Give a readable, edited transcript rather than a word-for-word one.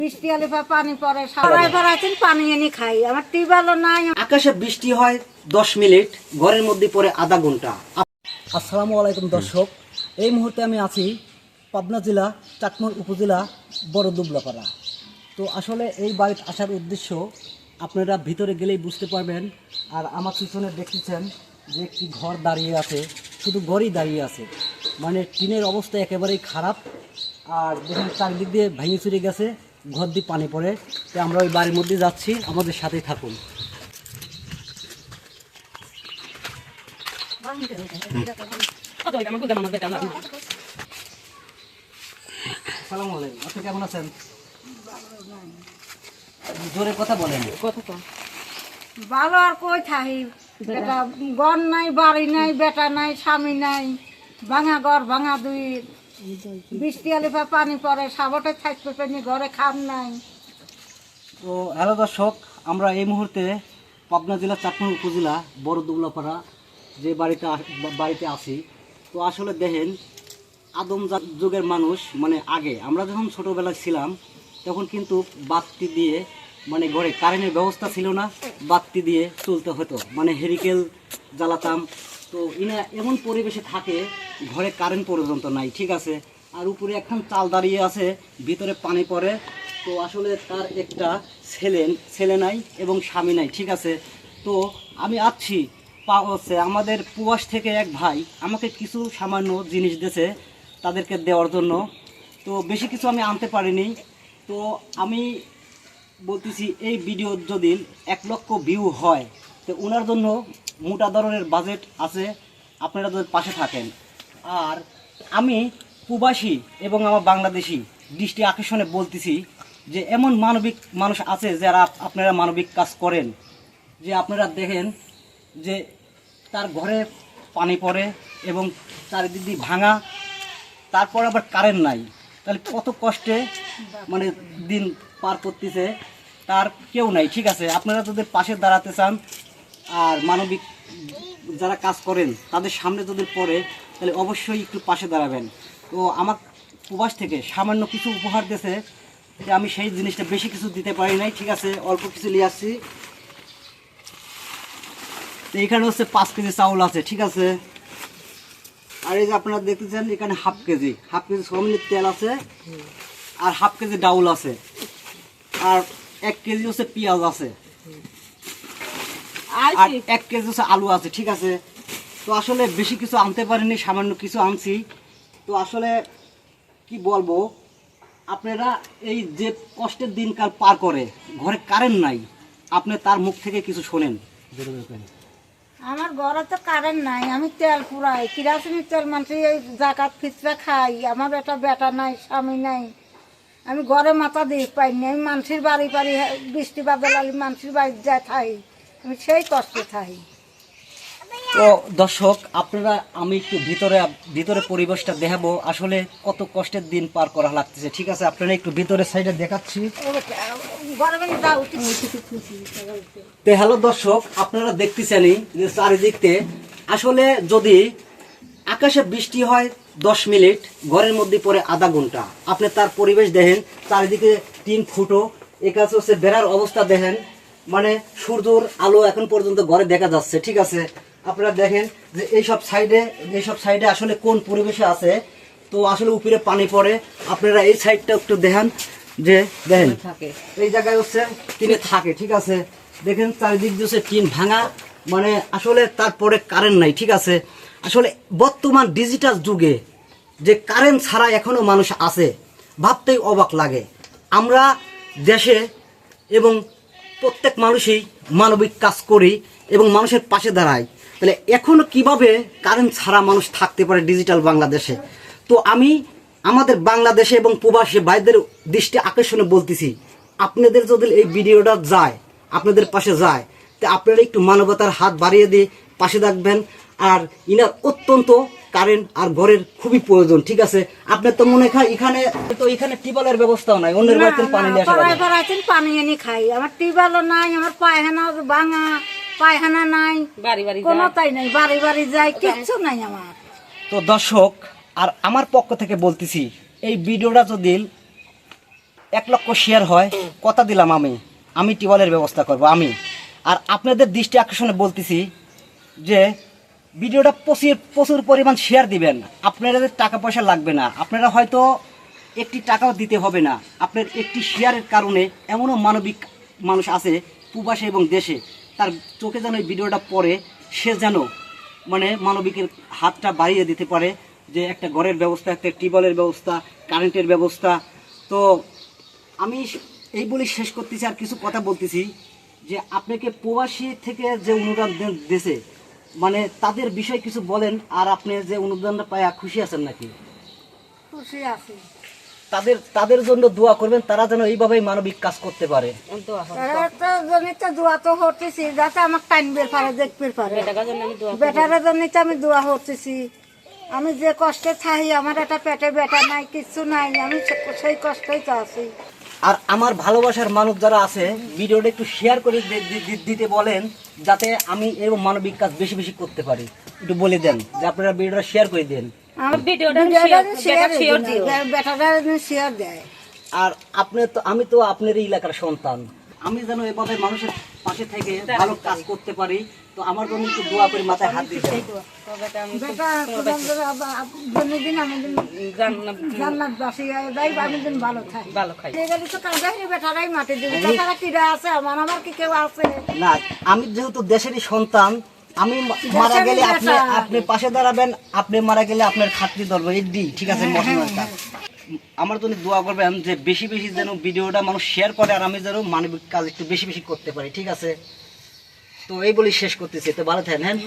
বৃষ্টি হলে পানি পড়ে, সবাই পড়াচ্ছেন পানি এনে খাই। আমার টিউবওয়েলও নাই। আকাশে বৃষ্টি হয় 10 মিনিট, ঘরের মধ্যে পড়ে আধা ঘন্টা। আসসালামু আলাইকুম দর্শক, এই মুহূর্তে আমি আছি পাবনা জেলা চাটমোহর উপজেলা বড় দুবলাপাড়া। তো আসলে এই বাড়িতে আসার উদ্দেশ্য আপনারা ভিতরে গেলেই বুঝতে পারবেন। আর আমার পিছনে দেখতেছেন যে একটি ঘর দাঁড়িয়ে আছে, শুধু ঘরই দাঁড়িয়ে আছে, মানে টিনের অবস্থা একেবারেই খারাপ। আর দেখুন চারিদিক দিয়ে ভেঙে চুরে গেছে, ঘর দিয়ে পানি পড়ে। তো আমরা ওই বাড়ির মধ্যে যাচ্ছি, আমাদের সাথেই থাকুন। আসসালামু আলাইকুম, আপনি কেমন আছেন? জোরে কথা বলেন। ভালো আর কই থাকি, বেটা ঘর নাই, বাড়ি নাই, বেটা নাই, স্বামী নাই, ভাঙা ঘর ভাঙা দুই। বৃষ্টি হলে পানি পড়ে, সাবটে থাকতে পারি, ঘরে খাম নাই। তো হ্যালো দর্শক, আমরা এই মুহূর্তে পাবনা জেলা চাটমোহর উপজেলা বড় দুবলাপাড়া যে বাড়িতে আছি। তো আসলে দেখেন, আদম যুগের মানুষ, মানে আগে আমরা যখন ছোটোবেলায় ছিলাম তখন কিন্তু বাতি দিয়ে, মানে ঘরে কারেন্টের ব্যবস্থা ছিল না, বাতি দিয়ে চলতে হতো, মানে হেরিকেল জ্বালাতাম। তো ইনা এমন পরিবেশে থাকে, ঘরে কারেন্ট পর্যন্ত নাই, ঠিক আছে। আর উপরে এখন চাল দাঁড়িয়ে আছে, ভিতরে পানি পড়ে। তো আসলে তার একটা ছেলে নাই এবং স্বামী নাই, ঠিক আছে। তো আমি আসছি হচ্ছে আমাদের প্রবাস থেকে এক ভাই আমাকে কিছু সামান্য জিনিস দিয়েছে তাদেরকে দেওয়ার জন্য। তো বেশি কিছু আমি আনতে পারিনি। তো আমি বলতেছি, এই ভিডিও যদি 1 লক্ষ ভিউ হয় তো ওনার জন্য মোটা ধরনের বাজেট আছে, আপনারা যদি পাশে থাকেন। আর আমি প্রবাসী এবং আমার বাংলাদেশি দৃষ্টি আকর্ষণে বলতেছি যে এমন মানবিক মানুষ আছে যারা আপনারা মানবিক কাজ করেন, যে আপনারা দেখেন যে তার ঘরে পানি পড়ে এবং চারিদিক দিয়ে ভাঙা, তারপর আবার কারেন্ট নাই, তাহলে কত কষ্টে মানে দিন পার করতেছে, তার কেউ নাই, ঠিক আছে। আপনারা যদি পাশে দাঁড়াতে চান আর মানবিক যারা কাজ করেন তাদের সামনে যদি পড়ে, তাহলে অবশ্যই একটু পাশে দাঁড়াবেন। তো আমার প্রবাস থেকে সামান্য কিছু উপহার দিয়েছে, যে আমি সেই জিনিসটা বেশি কিছু দিতে পারি নাই, ঠিক আছে, অল্প কিছু নিয়ে আসছি। তো এখানে হচ্ছে 5 কেজি চাউল আছে, ঠিক আছে। আর এই যে আপনারা দেখতেছেন এখানে হাফ কেজি সমিনির তেল আছে, আর হাফ কেজি ডাউল আছে, আর 1 কেজি হচ্ছে পেঁয়াজ আছে, আর 1 কেজি হচ্ছে আলু আছে, ঠিক আছে। তো আসলে বেশি কিছু আনতে পারিনি, সামান্য কিছু আনছি। তো আসলে কি বলবো, আপনারা এই যে কষ্টের দিনকাল পার করে, ঘরে কারেন্ট নাই, আপনি তার মুখ থেকে কিছু শোনেন। আমার ঘরে তো কারেন্ট নাই, আমি তেল পুরাই, কিরাসিনের তেল মানুষ এই জাকাত ফিতরা খাই। আমার বেটা নাই, স্বামী নাই, আমি ঘরে মাথা দিয়ে পাইনি। আমি মানুষের বাড়ি বৃষ্টি বাদল আলি মানুষের বাড়ি যায় থাই, আমি সেই কষ্টে থাই। তো দর্শক, আপনারা আমি একটু ভিতরে পরিবেশটা দেখাবো, আসলে কত কষ্টের দিন পার করা লাগতেছে, ঠিক আছে। আপনারা একটু ভিতরের সাইডে দেখাচ্ছি। তো হ্যালো দর্শক, আপনারা দেখতেছেনই যে চারিদিকতে আসলে যদি আকাশে বৃষ্টি হয় 10 মিনিট, ঘরের মধ্যে পড়ে আধা ঘন্টা। আপনি তার পরিবেশ দেখেন, চারিদিকে 3 ফুটো, একাছে হচ্ছে বেড়ার অবস্থা দেখেন, মানে সূর্যর আলো এখন পর্যন্ত ঘরে দেখা যাচ্ছে, ঠিক আছে। আপনারা দেখেন যে এইসব সাইডে আসলে কোন পরিবেশে আছে। তো আসলে উপরে পানি পড়ে, আপনারা এই সাইডটা একটু দেখেন, যে দেখেন এই জায়গায় হচ্ছে টিনে থাকে, ঠিক আছে। দেখেন চারিদিক দিয়ে হচ্ছে টিন ভাঙা, মানে আসলে তারপরে কারেন্ট নাই, ঠিক আছে। আসলে বর্তমান ডিজিটাল যুগে যে কারেন্ট ছাড়া এখনো মানুষ আছে, ভাবতেই অবাক লাগে। আমরা দেশে এবং প্রত্যেক মানুষই মানবিক কাজ করি এবং মানুষের পাশে দাঁড়াই, তাহলে এখনো কিভাবে কারেন্ট ছাড়া মানুষ থাকতে পারে ডিজিটাল বাংলাদেশে? তো আমি আমাদের বাংলাদেশে এবং প্রবাসী ভাইদের দৃষ্টি আকর্ষণে বলতেছি, আপনাদের যদি এই ভিডিওটা যায়, আপনাদের পাশে যায়, তো আপনারা একটু মানবতার হাত বাড়িয়ে দিয়ে পাশে থাকবেন। আর ইনার অত্যন্ত কারেন্ট আর ঘরের খুবই প্রয়োজন, ঠিক আছে। আপনার তো মনে হয় এখানে টিউবওয়েলের ব্যবস্থাও নাই, অন্যের বাড়িতে পানি নিয়ে আসা লাগে। পানি এনে খাই, আমার টিউবওয়েলও নাই, আমার পায়খানা ভাঙা, পায়খানা নাই, কোনোটাই নাই, বাড়ি যাই, কিচ্ছু নাই আমার। তো দর্শক, আর আমার পক্ষ থেকে বলতেছি, এই ভিডিওটা যদি 1 লক্ষ শেয়ার হয়, কথা দিলাম আমি টিউবওয়েলের ব্যবস্থা করব আমি। আর আপনাদের দৃষ্টি আকর্ষণে বলতেছি যে ভিডিওটা প্রচুর পরিমাণ শেয়ার দিবেন। আপনাদের টাকা পয়সা লাগবে না, আপনারা হয়তো একটি টাকাও দিতে হবে না। আপনার একটি শেয়ারের কারণে এমনও মানবিক মানুষ আছে প্রবাসে এবং দেশে, তার চোখে যেন এই ভিডিওটা পড়ে, সে যেন মানে মানবিকের হাতটা বাড়িয়ে দিতে পারে, যে একটা ঘরের ব্যবস্থা, একটা টিউবওয়েলের ব্যবস্থা, কারেন্টের ব্যবস্থা। তো আমি এই বলে শেষ করতেছি, আর কিছু কথা বলতেছি যে আপনাকে প্রবাসী থেকে যে অনুদান দিয়েছে, মানে তাদের বিষয়ে কিছু বলেন। আর আপনি যে অনুদানটা পায় খুশি আছেন নাকি? খুশি আছি। তাদের জন্য দোয়া করবেন, তারা যেন এইভাবেই মানবিক কাজ করতে পারে। তারা তো জন্য তো দোয়া তো করতেছি, যাতে আমার টাইমবের পারে, দেখবের পারে। বেটারের জন্য তো আমি দোয়া করতেছি। আমি যে কষ্টে থাকি, আমার একটা পেটে বেটা নাই, কিছু নাই, আমি সেই কষ্টেই তো আছি। আর আমার ভালোবাসার মানুষ যারা আছে, ভিডিওটা একটু শেয়ার করে দিতে বলেন, যাতে আমি এরকম মানবিক কাজ বেশি বেশি করতে পারি। একটু বলে দেন যে আপনারা ভিডিওটা শেয়ার করে দেন। শেয়ার দেয়। আর আমি তো আপনার এই এলাকার সন্তান, আমি যেন এভাবে মানুষের পাশে থেকে ভালো কাজ করতে পারি। তো আমার জন্য একটু দোয়া করে মাথায় হাত দিয়ে দেন। না, আমি যেহেতু দেশেরই সন্তান, আমি মারা গেলে আপনি পাশে দাঁড়াবেন, আপনি মারা গেলে আপনার খাতির ধরবো, এডি ঠিক আছে? আমার জন্য দোয়া করবেন যে বেশি বেশি যেন ভিডিওটা মানুষ শেয়ার করে, আর আমি যেন মানবিক কাজ একটু বেশি বেশি করতে পারি, ঠিক আছে? তো এই বলি শেষ করতেছি। তো ভালো থাকেন। হ্যাঁ।